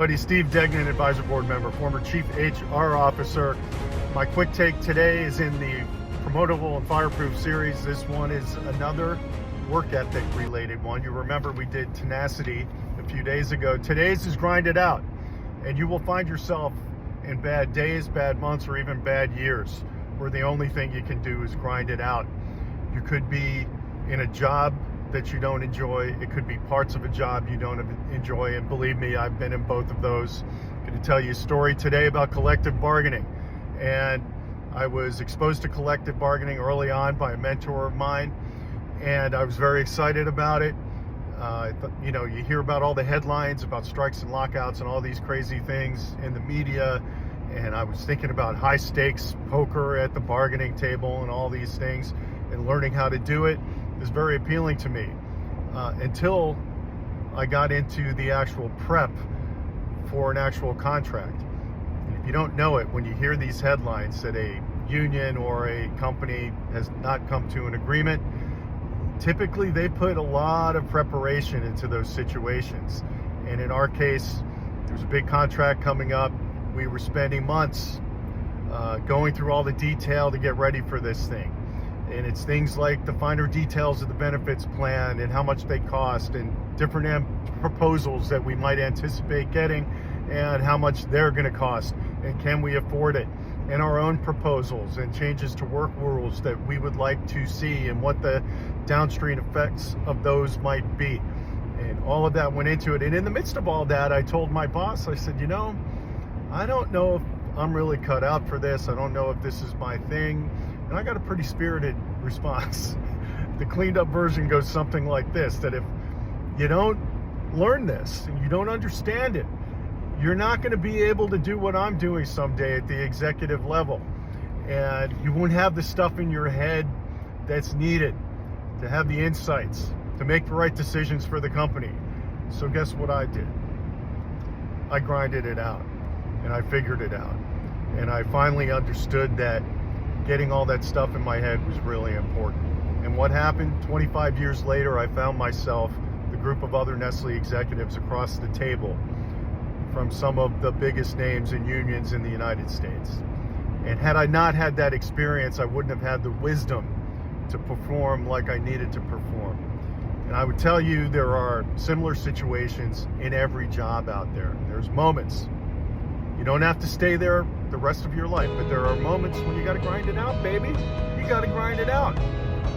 Buddy Steve Degnan, advisor board member, former chief HR officer. My quick take today is in the Promotable and Fireproof series. This one is another work ethic related one. You remember we did tenacity a few days ago. Today's is grind it out. And you will find yourself in bad days, bad months, or even bad years where the only thing you can do is grind it out. You could be in a job that you don't enjoy. It could be parts of a job you don't enjoy, and believe me, I've been in both of those. I'm going to tell you a story today about collective bargaining. And I was exposed to collective bargaining early on by a mentor of mine, and I was very excited about it. You hear about all the headlines about strikes and lockouts and all these crazy things in the media, and I was thinking about high stakes poker at the bargaining table and all these things, and learning how to do it is very appealing to me until I got into the actual prep for an actual contract. And if you don't know it, when you hear these headlines that a union or a company has not come to an agreement, typically they put a lot of preparation into those situations. And in our case, there's a big contract coming up. We were spending months going through all the detail to get ready for this thing. And it's things like the finer details of the benefits plan and how much they cost, and different proposals that we might anticipate getting and how much they're going to cost, and can we afford it, and our own proposals and changes to work rules that we would like to see and what the downstream effects of those might be. And all of that went into it. And in the midst of all that, I told my boss, I said, I don't know if I'm really cut out for this. I don't know if this is my thing. And I got a pretty spirited response. The cleaned up version goes something like this, that if you don't learn this and you don't understand it, you're not going to be able to do what I'm doing someday at the executive level. And you won't have the stuff in your head that's needed to have the insights to make the right decisions for the company. So guess what I did? I grinded it out and I figured it out. And I finally understood that getting all that stuff in my head was really important. And what happened 25 years later, I found myself, the group of other Nestle executives across the table from some of the biggest names in unions in the United States. And had I not had that experience, I wouldn't have had the wisdom to perform like I needed to perform. And I would tell you, there are similar situations in every job out there. There's moments. You don't have to stay there the rest of your life, but there are moments when you got to grind it out, baby. You got to grind it out.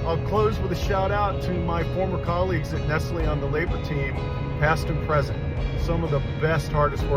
I'll close with a shout out to my former colleagues at Nestle on the labor team, past and present. Some of the best, hardest work